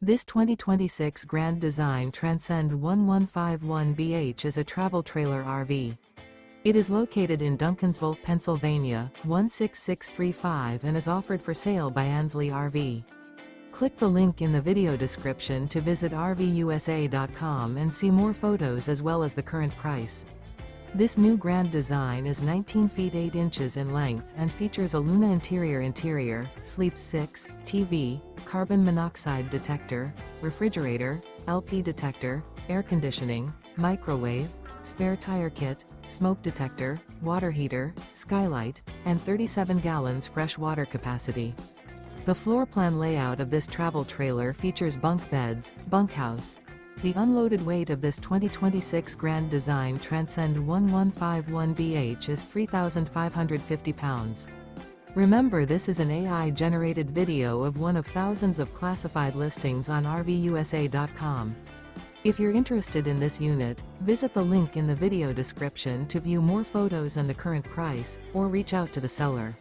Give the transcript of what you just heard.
This 2026 Grand Design Transcend 1151BH is a travel trailer RV. It is located in Duncansville, Pennsylvania, 16635 and is offered for sale by Ansley RV. Click the link in the video description to visit RVUSA.com and see more photos as well as the current price. This new Grand Design is 19 feet 8 inches in length and features a Luna interior, sleep 6, TV, carbon monoxide detector, refrigerator, LP detector, air conditioning, microwave, spare tire kit, smoke detector, water heater, skylight, and 37 gallons fresh water capacity. The floor plan layout of this travel trailer features bunk beds, bunkhouse. The unloaded weight of this 2026 Grand Design Transcend 1151BH is 3,550 pounds. Remember, this is an AI-generated video of one of thousands of classified listings on RVUSA.com. If you're interested in this unit, visit the link in the video description to view more photos and the current price, or reach out to the seller.